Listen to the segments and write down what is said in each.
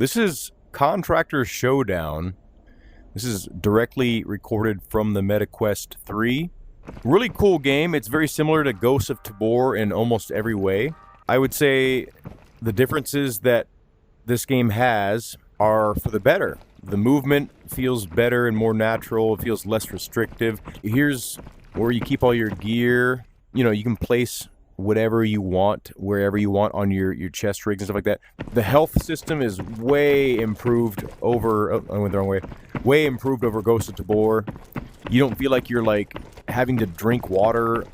This is Contractor Showdown. This is directly recorded from the MetaQuest 3. Really cool game. It's very similar to Ghosts of Tabor in almost every way. I would say the differences that this game has are for the better. The movement feels better and more natural. It feels less restrictive. Here's where you keep all your gear. You know, you can place whatever you want, wherever you want on your chest rigs and stuff like that. The health system is way improved over... Oh, I went the wrong way. Way improved over Ghost of Tabor. You don't feel like you're, like, having to drink water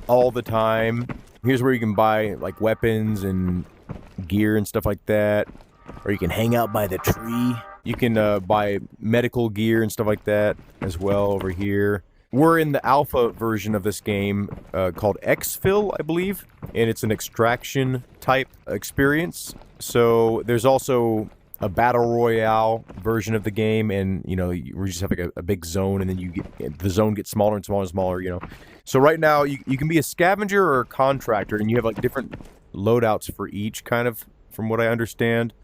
all the time. Here's where you can buy, like, weapons and gear and stuff like that. Or you can hang out by the tree. You can buy medical gear and stuff like that as well over here. We're in the alpha version of this game called Exfil, I believe. And it's an extraction type experience. So there's also a battle royale version of the game, and you know, we just have like a big zone, and then the zone gets smaller and smaller and smaller, you know. So right now you can be a scavenger or a contractor, and you have like different loadouts for each, kind of, from what I understand.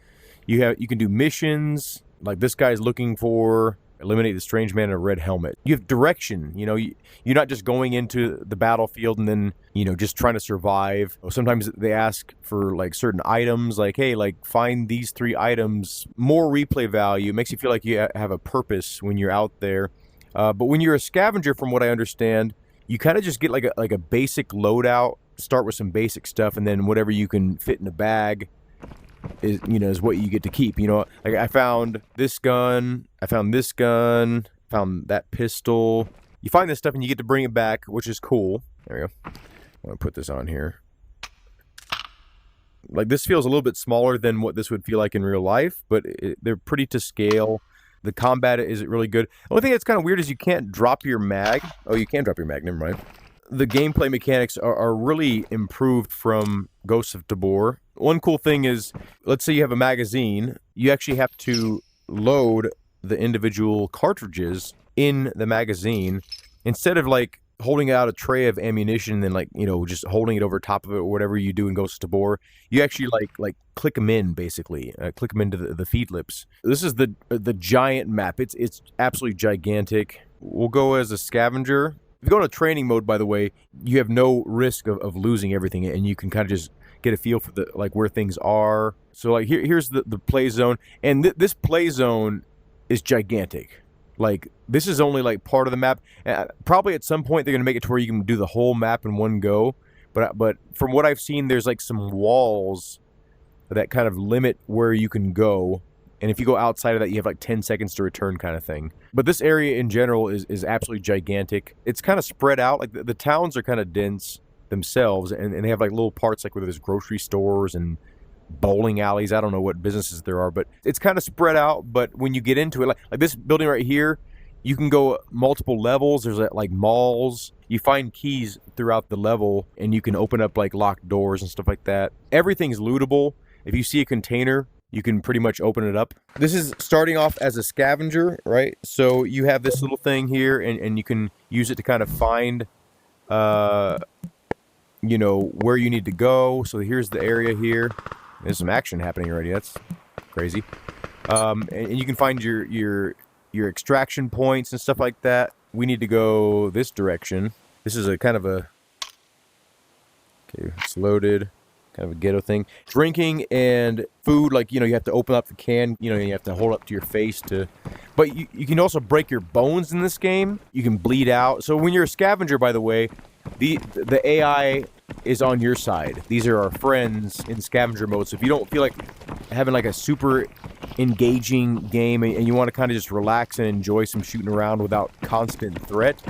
You can do missions, like this guy's looking for eliminate the strange man in a red helmet. You have direction, you know, you're not just going into the battlefield and then, you know, just trying to survive. Sometimes they ask for like certain items, like, hey, like find these 3 items, more replay value. It makes you feel like you have a purpose when you're out there. But when you're a scavenger, from what I understand, you kind of just get like a basic loadout, start with some basic stuff, and then whatever you can fit in a bag is what you get to keep. You know, like I found this gun, I found this gun, found that pistol. You find this stuff and you get to bring it back, which is cool. There we go. I'm gonna put this on here. Like, this feels a little bit smaller than what this would feel like in real life, but they're pretty to scale. The combat is really good. The only thing that's kind of weird is you can't drop your mag. Oh, you can drop your mag, never mind. The gameplay mechanics are really improved from Ghosts of Tabor. One cool thing is, let's say you have a magazine, you actually have to load the individual cartridges in the magazine instead of like holding out a tray of ammunition and then, like, you know, just holding it over top of it or whatever you do in Ghosts of Tabor. You actually like click them in, basically. Click them into the feed lips. This is the giant map. It's absolutely gigantic. We'll go as a scavenger. If you go into training mode, by the way, you have no risk of losing everything, and you can kind of just get a feel for where things are. So like here's the play zone, and this play zone is gigantic. Like, this is only like part of the map. Probably at some point they're gonna make it to where you can do the whole map in one go. But from what I've seen, there's like some walls that kind of limit where you can go. And if you go outside of that, you have like 10 seconds to return, kind of thing. But this area in general is absolutely gigantic. It's kind of spread out. Like the towns are kind of dense themselves, and they have like little parts like where there's grocery stores and bowling alleys. I don't know what businesses there are, but it's kind of spread out. But when you get into it, like this building right here, you can go multiple levels. There's like malls. You find keys throughout the level, and you can open up like locked doors and stuff like that. Everything's lootable. If you see a container, you can pretty much open it up. This is starting off as a scavenger, right? So you have this little thing here, and you can use it to kind of find, you know, where you need to go. So here's the area here. There's some action happening already. That's crazy. And you can find your extraction points and stuff like that. We need to go this direction. This is a kind of a... Okay, it's loaded. Kind of a ghetto thing. Drinking and food, like, you know, you have to open up the can, you know, you have to hold up to your face to... But you can also break your bones in this game. You can bleed out. So when you're a scavenger, by the way, the AI is on your side. These are our friends in scavenger mode. So if you don't feel like having like a super engaging game and you want to kind of just relax and enjoy some shooting around without constant threat,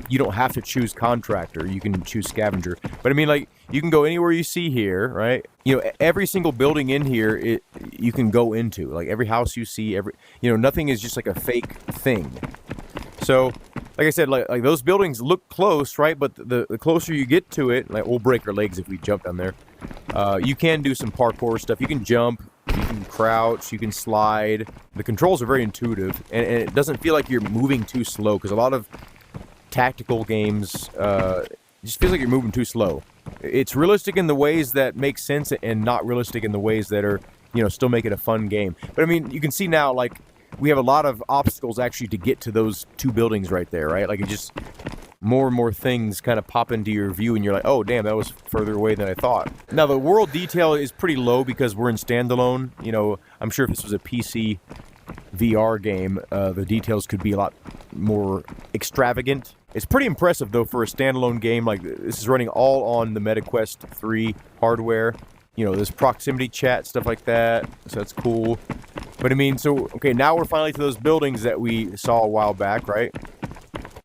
you don't have to choose Contractor. You can choose Scavenger. But I mean, like, you can go anywhere you see here, right? You know, every single building in here, you can go into. Like, every house you see, you know, nothing is just like a fake thing. So, like I said, like those buildings look close, right? But the closer you get to it, like, we'll break our legs if we jump down there. You can do some parkour stuff. You can jump, you can crouch, you can slide. The controls are very intuitive, and it doesn't feel like you're moving too slow, because a lot of tactical games, it just feels like you're moving too slow. It's realistic in the ways that make sense and not realistic in the ways that are you know, still make it a fun game. But I mean, you can see now, like, we have a lot of obstacles actually to get to those 2 buildings right there, right? Like, it just, more and more things kind of pop into your view, and you're like, oh, damn, that was further away than I thought. Now, the world detail is pretty low because we're in standalone. You know, I'm sure if this was a PC VR game, the details could be a lot more extravagant. It's pretty impressive, though, for a standalone game. Like, this is running all on the MetaQuest 3 hardware. You know, there's proximity chat, stuff like that, so that's cool. But I mean, so, okay, now we're finally to those buildings that we saw a while back, right?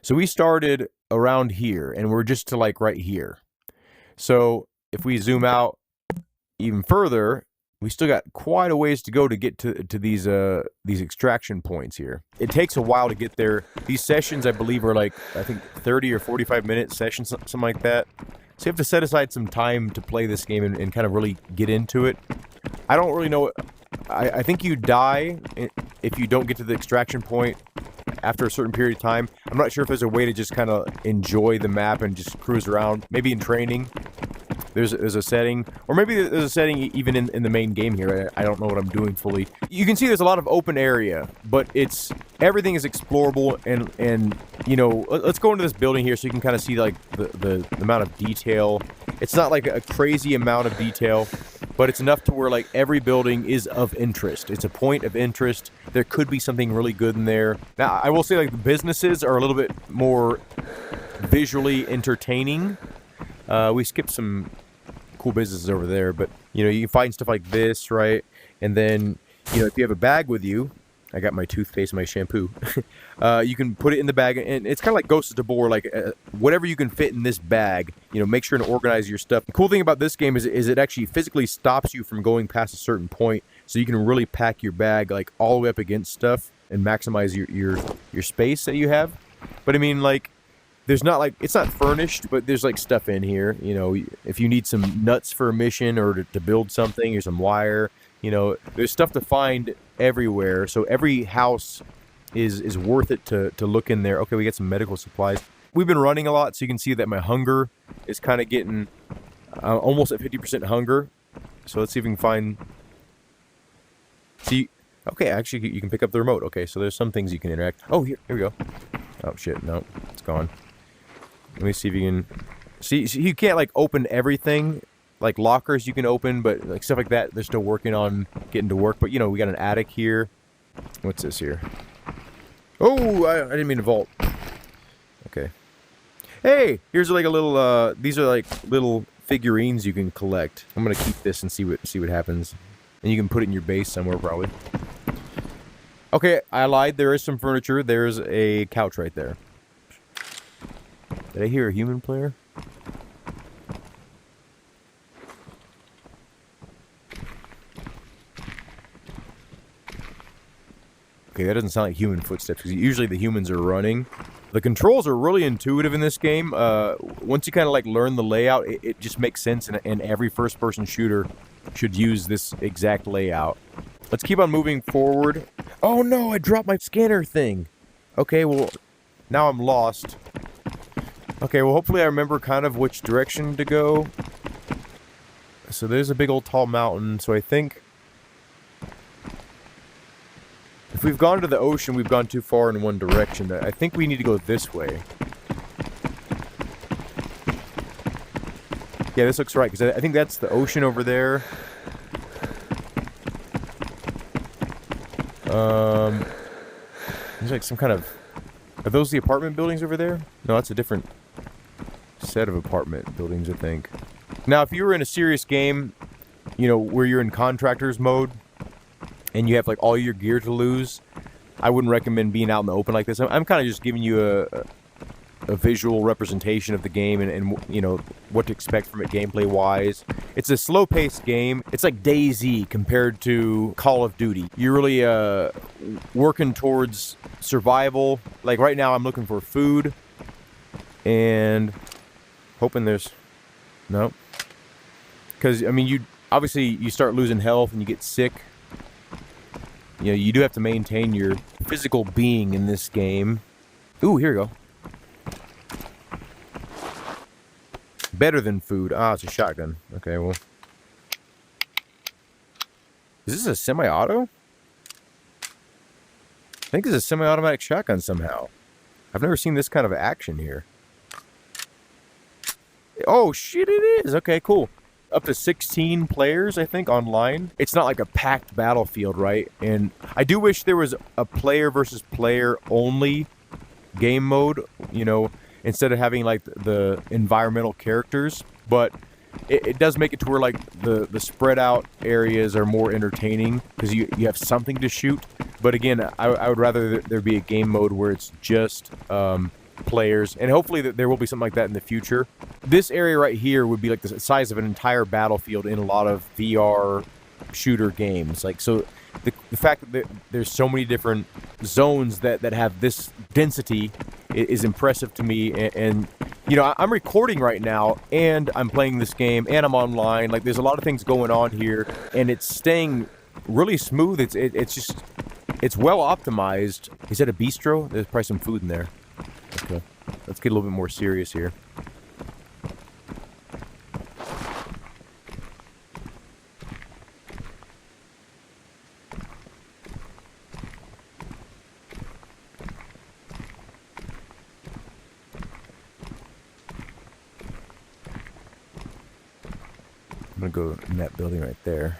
So we started around here, and we're just to, like, right here. So if we zoom out even further, we still got quite a ways to go to get to these extraction points here. It takes a while to get there. These sessions, I believe, are like, I think 30 or 45-minute sessions, something like that. So you have to set aside some time to play this game and kind of really get into it. I don't really know. I think you die if you don't get to the extraction point after a certain period of time. I'm not sure if there's a way to just kind of enjoy the map and just cruise around. Maybe in training, there's a setting, or maybe there's a setting even in the main game here. I don't know what I'm doing fully. You can see there's a lot of open area, but everything is explorable, and you know, let's go into this building here so you can kind of see like the amount of detail. It's not like a crazy amount of detail, but it's enough to where like every building is of interest. It's a point of interest. There could be something really good in there. Now, I will say, like, the businesses are a little bit more visually entertaining. We skipped some cool businesses over there, but, you know, you can find stuff like this, right? And then, you know, if you have a bag with you, I got my toothpaste and my shampoo. You can put it in the bag, and it's kind of like Ghost of Tabor, like whatever you can fit in this bag, you know, make sure to organize your stuff. The cool thing about this game is it actually physically stops you from going past a certain point, so you can really pack your bag like all the way up against stuff and maximize your space that you have. But I mean, like, there's not like, it's not furnished, but there's like stuff in here. You know, if you need some nuts for a mission or to build something, or some wire, you know, there's stuff to find everywhere. So every house is worth it to look in there. Okay, we get some medical supplies. We've been running a lot, so you can see that my hunger is kind of getting almost at 50% hunger. So let's see if we can find... See, okay, actually you can pick up the remote. Okay, so there's some things you can interact. Oh, here we go. Oh shit, no, it's gone. Let me see if you can... See, you can't like open everything. Like lockers you can open, but like stuff like that, they're still working on getting to work. But you know, we got an attic here. What's this here? Oh, I didn't mean to vault. Okay. Hey, here's like a little. These are like little figurines you can collect. I'm gonna keep this and see what happens. And you can put it in your base somewhere probably. Okay, I lied. There is some furniture. There's a couch right there. Did I hear a human player? Okay, that doesn't sound like human footsteps, because usually the humans are running. The controls are really intuitive in this game. Once you kind of like learn the layout, it just makes sense, and every first-person shooter should use this exact layout. Let's keep on moving forward. Oh no, I dropped my scanner thing. Okay, well, now I'm lost. Okay, well, hopefully I remember kind of which direction to go. So there's a big old tall mountain, so I think... if we've gone to the ocean, we've gone too far in one direction. I think we need to go this way. Yeah, this looks right, because I think that's the ocean over there. There's like some kind of... are those the apartment buildings over there? No, that's a different set of apartment buildings, I think. Now, if you were in a serious game, you know, where you're in Contractors mode, and you have like all your gear to lose, I wouldn't recommend being out in the open like this. I'm kind of just giving you a visual representation of the game and you know what to expect from it gameplay wise. It's a slow-paced game. It's like DayZ compared to Call of Duty. You're really working towards survival. Like right now, I'm looking for food and hoping there's no, because I mean you start losing health and you get sick. You know, you do have to maintain your physical being in this game. Ooh, here we go. Better than food. Ah, it's a shotgun. Okay, well. Is this a semi-auto? I think it's a semi-automatic shotgun somehow. I've never seen this kind of action here. Oh, shit, it is. Okay, cool. Up to 16 players, I think, online. It's not like a packed battlefield, right? And I do wish there was a player versus player only game mode, you know, instead of having, like, the environmental characters. But it does make it to where, like, the spread out areas are more entertaining because you have something to shoot. But again, I would rather there be a game mode where it's just players, and hopefully there will be something like that in the future. This area right here would be like the size of an entire battlefield in a lot of VR shooter games. Like, so the fact that there's so many different zones that have this density is impressive to me. And you know, I'm recording right now, and I'm playing this game, and I'm online. Like, there's a lot of things going on here, and it's staying really smooth. It's well optimized. Is that a bistro? There's probably some food in there. Okay, let's get a little bit more serious here. I'm gonna go in that building right there.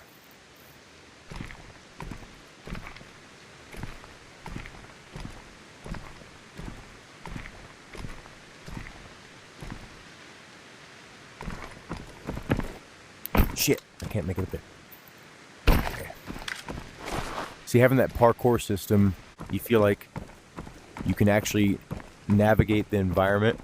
Shit, I can't make it up there. Okay. See, having that parkour system, you feel like you can actually navigate the environment.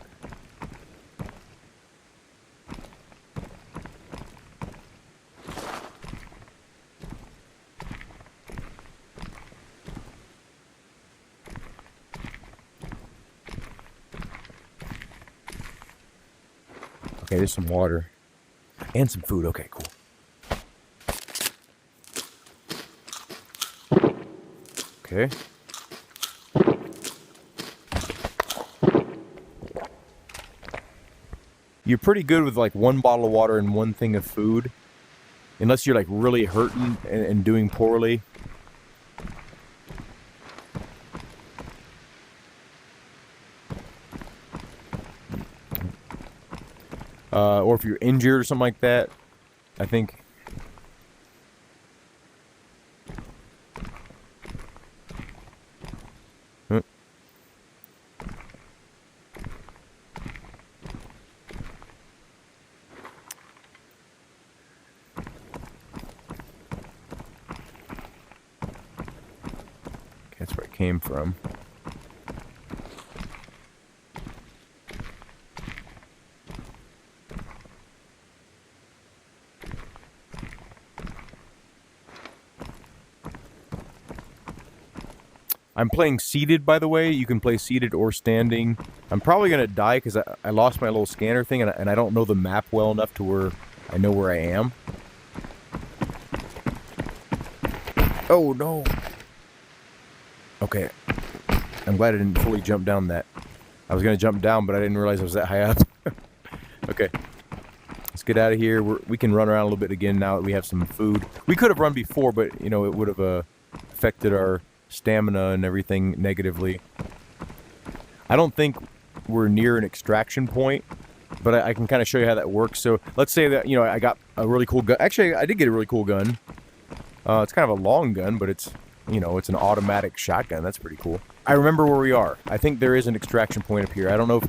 Okay, there's some water. And some food. Okay, cool. Okay. You're pretty good with like one bottle of water and one thing of food. Unless you're like really hurting and doing poorly. Or if you're injured or something like that, I think. Huh. Okay, that's where it came from. I'm playing seated, by the way. You can play seated or standing. I'm probably going to die because I lost my little scanner thing, and I don't know the map well enough to where I know where I am. Oh, no. Okay. I'm glad I didn't fully jump down that. I was going to jump down, but I didn't realize I was that high up. Okay. Let's get out of here. We can run around a little bit again now that we have some food. We could have run before, but, you know, it would have affected our stamina and everything negatively. I don't think we're near an extraction point, but I can kind of show you how that works. So let's say that, you know, I got a really cool gun. Actually, I did get a really cool gun. It's kind of a long gun, but it's, you know, it's an automatic shotgun. That's pretty cool. I remember where we are. I think there is an extraction point up here. I don't know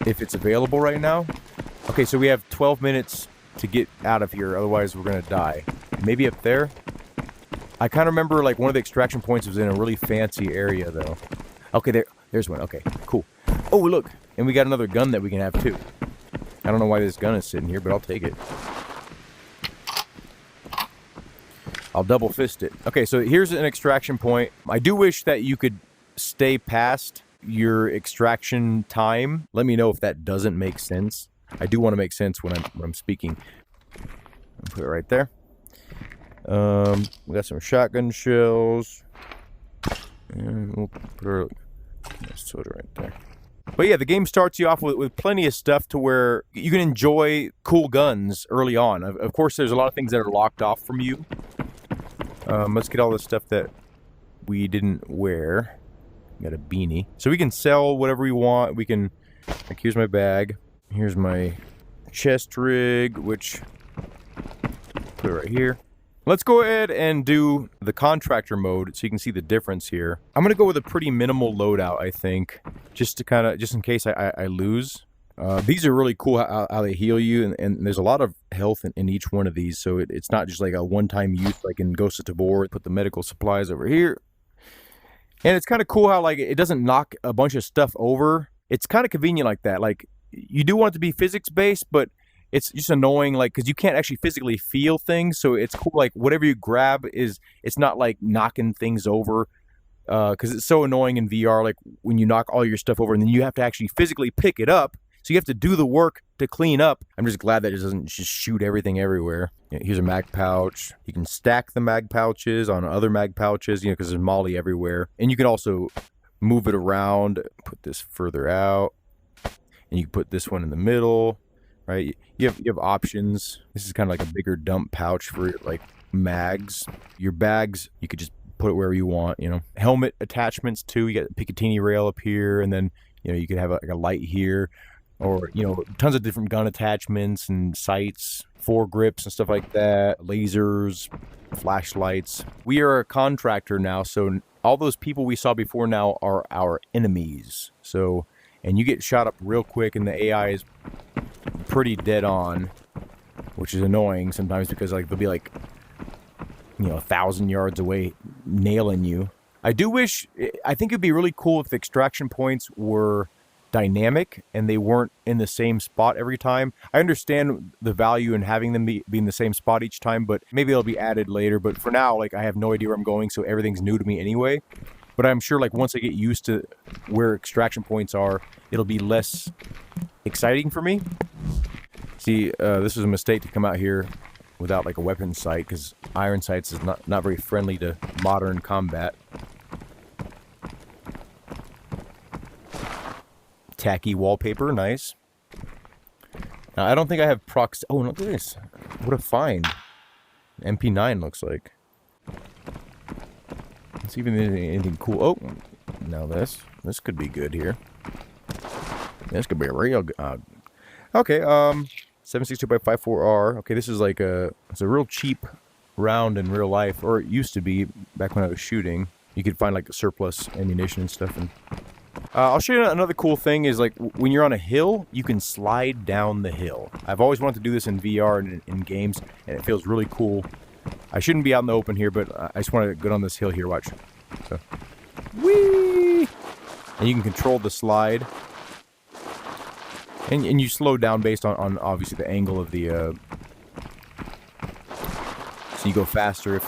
if it's available right now. Okay, so we have 12 minutes to get out of here. Otherwise, we're going to die. Maybe up there? I kind of remember, like, one of the extraction points was in a really fancy area, though. Okay, there's one. Okay, cool. Oh, look. And we got another gun that we can have, too. I don't know why this gun is sitting here, but I'll take it. I'll double fist it. Okay, so here's an extraction point. I do wish that you could stay past your extraction time. Let me know if that doesn't make sense. I do want to make sense when I'm speaking. I'll put it right there. We got some shotgun shells. And we'll put our soda right there. But yeah, the game starts you off with plenty of stuff to where you can enjoy cool guns early on. Of course, there's a lot of things that are locked off from you. Let's get all the stuff that we didn't wear. Got a beanie. So we can sell whatever we want. We can, like, here's my bag. Here's my chest rig, which, put it right here. Let's go ahead and do the contractor mode so you can see the difference here. I'm going to go with a pretty minimal loadout, I think, just in case I lose. These are really cool how they heal you, and there's a lot of health in each one of these, so it's not just like a one-time use like in Ghost of Tabor. Put the medical supplies over here. And it's kind of cool how, like, it doesn't knock a bunch of stuff over. It's kind of convenient like that. Like, you do want it to be physics-based, but it's just annoying, like, because you can't actually physically feel things, so it's cool, like, whatever you grab it's not, like, knocking things over, because it's so annoying in VR, like, when you knock all your stuff over, and then you have to actually physically pick it up, so you have to do the work to clean up. I'm just glad that it doesn't just shoot everything everywhere. Here's a mag pouch. You can stack the mag pouches on other mag pouches, you know, because there's molly everywhere, and you can also move it around, put this further out, and you can put this one in the middle. Right, you have options. This is kind of like a bigger dump pouch for, like, mags. Your bags, you could just put it wherever you want, you know. Helmet attachments too. You got the Picatinny rail up here, and then, you know, you could have like a light here, or, you know, tons of different gun attachments and sights, foregrips and stuff like that, lasers, flashlights. We are a contractor now, so all those people we saw before now are our enemies. So, and you get shot up real quick, and the AI is pretty dead on, which is annoying sometimes because, like, they'll be like, you know, 1,000 yards away nailing you. I think it'd be really cool if the extraction points were dynamic and they weren't in the same spot every time. I understand the value in having them be in the same spot each time, but maybe they'll be added later. But for now, like, I have no idea where I'm going, so everything's new to me anyway. But I'm sure, like, once I get used to where extraction points are, it'll be less exciting for me. See, this was a mistake to come out here without, like, a weapon sight, because iron sights is not very friendly to modern combat. Tacky wallpaper, nice. I don't think I have prox... Oh, look at this. What a find. MP9 looks like. Let's see if there's anything cool. Oh, now this could be good here. This could be a real good... okay, 762x54R. Okay, this is like it's a real cheap round in real life, or it used to be back when I was shooting. You could find, like, surplus ammunition and stuff. And I'll show you another cool thing is, like, when you're on a hill, you can slide down the hill. I've always wanted to do this in VR and in games, and it feels really cool. I shouldn't be out in the open here, but I just want to go down this hill here. Watch. So, whee! And you can control the slide. And you slow down based on obviously the angle of the... so you go faster if...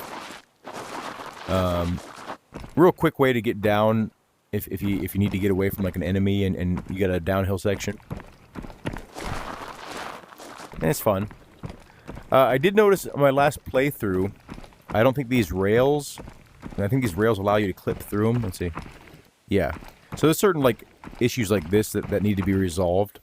real quick way to get down if you need to get away from, like, an enemy and you got a downhill section. And it's fun. I did notice on my last playthrough, I don't think these rails... I think these rails allow you to clip through them. Let's see. Yeah. So there's certain, like, issues like this that need to be resolved.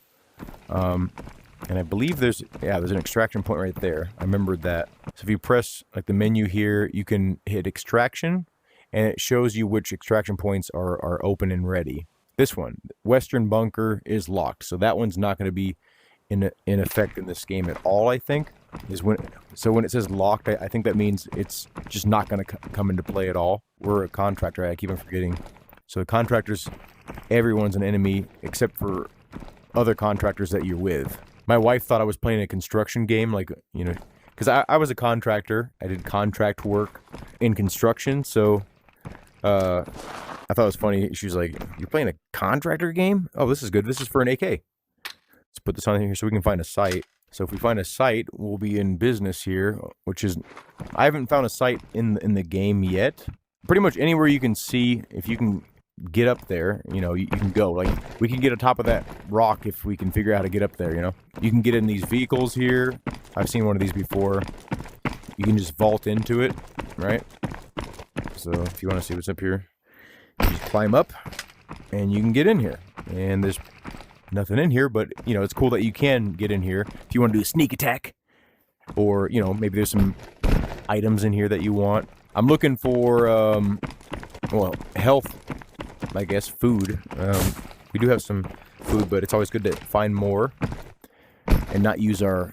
And I believe there's an extraction point right there. I remembered that. So if you press, like, the menu here, you can hit extraction, and it shows you which extraction points are open and ready. This one, Western Bunker, is locked, so that one's not going to be in effect in this game at all, I think. When it says locked, I think that means it's just not going to come into play at all. We're a contractor, I keep on forgetting. So the contractors, everyone's an enemy except for other contractors that you're with. My wife thought I was playing a construction game, like, you know, because I was a contractor. I did contract work in construction, so I thought it was funny. She was like, "You're playing a contractor game? Oh, this is good. This is for an AK." Let's put this on here so we can find a site. So if we find a site, we'll be in business here, which is... I haven't found a site in the game yet. Pretty much anywhere you can see, if you can get up there, you know, you can go. Like, we can get on top of that rock if we can figure out how to get up there, you know. You can get in these vehicles here. I've seen one of these before. You can just vault into it, right? So if you want to see what's up here, you just climb up and you can get in here. And there's nothing in here, but, you know, it's cool that you can get in here if you want to do a sneak attack, or, you know, maybe there's some items in here that you want. I'm looking for, well, health, I guess, food. We do have some food, but it's always good to find more and not use our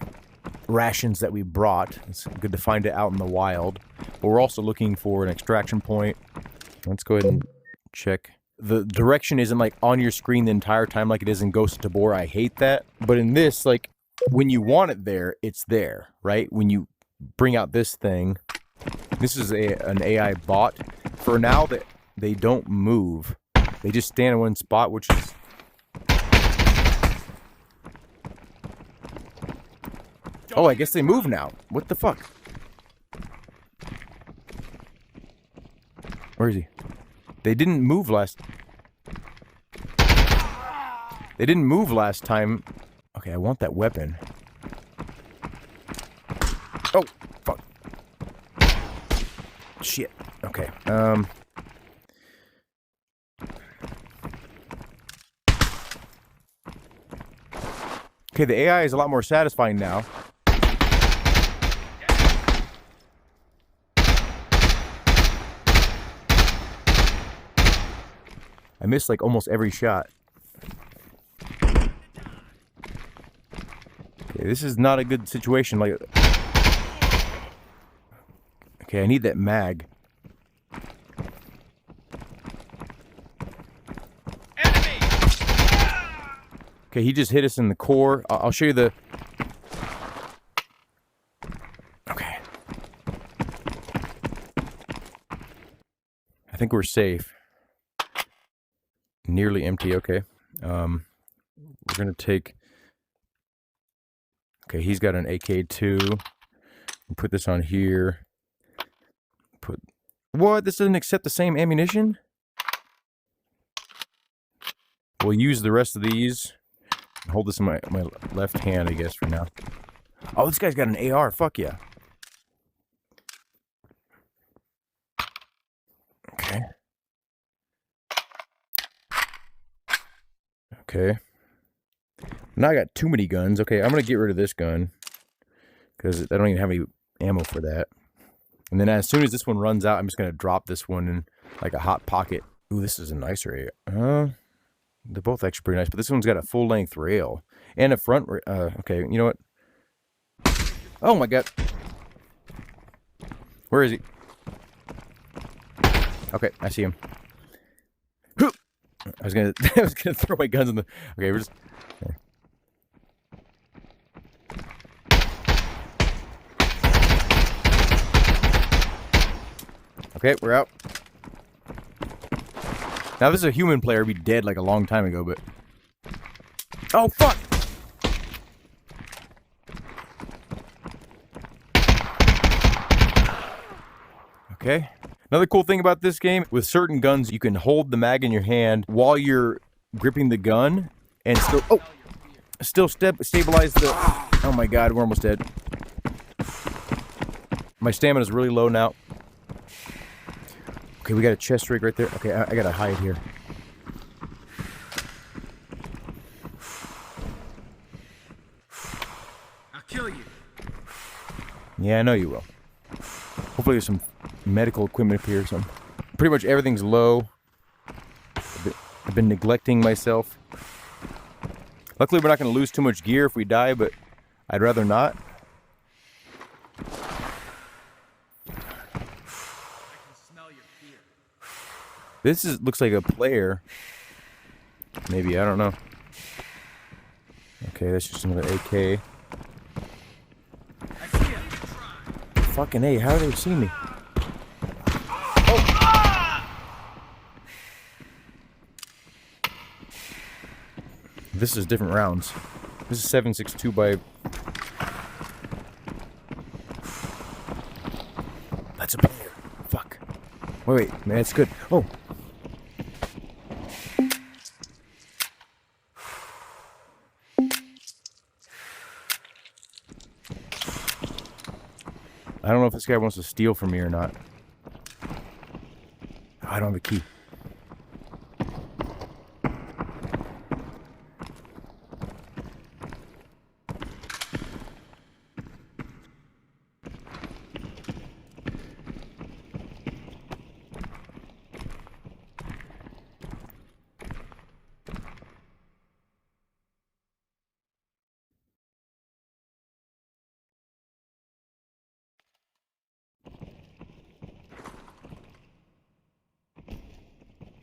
rations that we brought. It's good to find it out in the wild. But we're also looking for an extraction point. Let's go ahead and check. The direction isn't like on your screen the entire time like it is in Ghost of Tabor. I hate that. But in this, like, when you want it there, it's there, right? When you bring out this thing, this is an AI bot. For now, that they don't move. They just stand in one spot, which is... Oh, I guess they move now. What the fuck? Where is he? They didn't move last... They didn't move last time. Okay, I want that weapon. Oh, fuck. Shit. Okay, Okay, the AI is a lot more satisfying now. I missed like almost every shot. Okay, this is not a good situation. Like, okay, I need that mag. Okay, he just hit us in the core. I'll show you the... Okay. I think we're safe. Nearly empty, okay. We're gonna take... Okay, he's got an AK-2. Put this on here. Put... What? This doesn't accept the same ammunition? We'll use the rest of these. Hold this in my left hand, I guess, for now. Oh, this guy's got an AR. Fuck yeah. Okay. Okay. Now I got too many guns. Okay, I'm going to get rid of this gun. Because I don't even have any ammo for that. And then as soon as this one runs out, I'm just going to drop this one in like a hot pocket. Ooh, this is a nicer AR. They're both actually pretty nice, but this one's got a full-length rail. And a front okay, you know what? Oh my god. Where is he? Okay, I see him. I was gonna throw my guns in the... Okay, we're just... Okay, we're out. Now, this is a human player. We'd be dead like a long time ago, but... Oh, fuck! Okay. Another cool thing about this game, with certain guns, you can hold the mag in your hand while you're gripping the gun and still... Oh! Still stabilize the... Oh my god, we're almost dead. My stamina's really low now. Okay, we got a chest rig right there. Okay, I gotta hide here. I'll kill you. Yeah, I know you will. Hopefully there's some medical equipment up here or something. Pretty much everything's low. I've been neglecting myself. Luckily, we're not going to lose too much gear if we die, but I'd rather not. This looks like a player. Maybe, I don't know. Okay, that's just another AK. Fucking A, how do they see me? Oh! This is different rounds. This is 7.62 by... That's a player. Fuck. Wait, man, it's good. Oh! I don't know if this guy wants to steal from me or not. I don't have a key.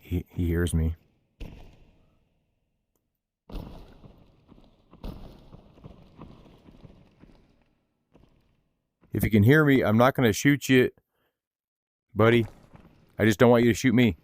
He hears me. If you can hear me, I'm not going to shoot you, buddy. I just don't want you to shoot me.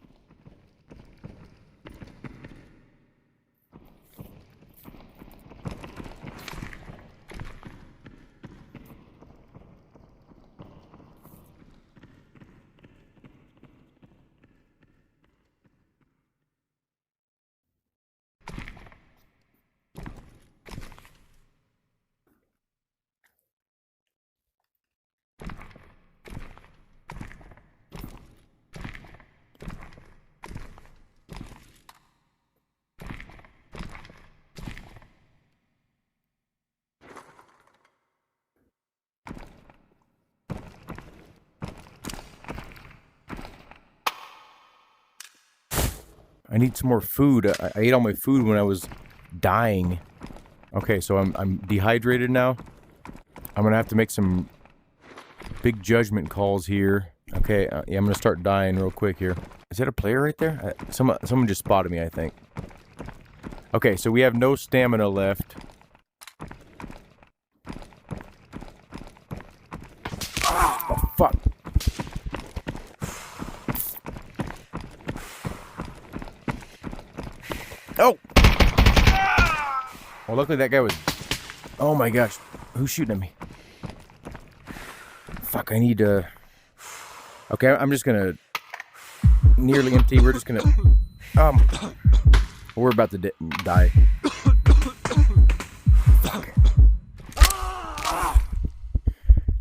I need some more food. I ate all my food when I was dying. Okay, so I'm dehydrated now. I'm gonna have to make some big judgment calls here. Okay, yeah, I'm gonna start dying real quick here. Is that a player right there? Someone just spotted me, I think. Okay, so we have no stamina left. Oh, fuck. Oh! Well, luckily that guy was... Oh my gosh. Who's shooting at me? Fuck, I need to... Okay, I'm just gonna... Nearly empty. We're just gonna... We're about to die. Fuck.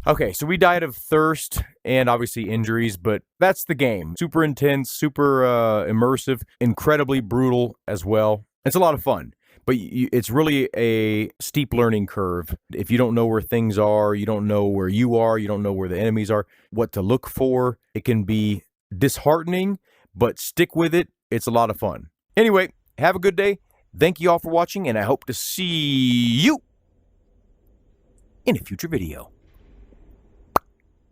Okay, so we died of thirst and obviously injuries, but that's the game. Super intense, super immersive, incredibly brutal as well. It's a lot of fun, but it's really a steep learning curve. If you don't know where things are, you don't know where you are, you don't know where the enemies are, what to look for, it can be disheartening, but stick with it. It's a lot of fun. Anyway, have a good day. Thank you all for watching, and I hope to see you in a future video.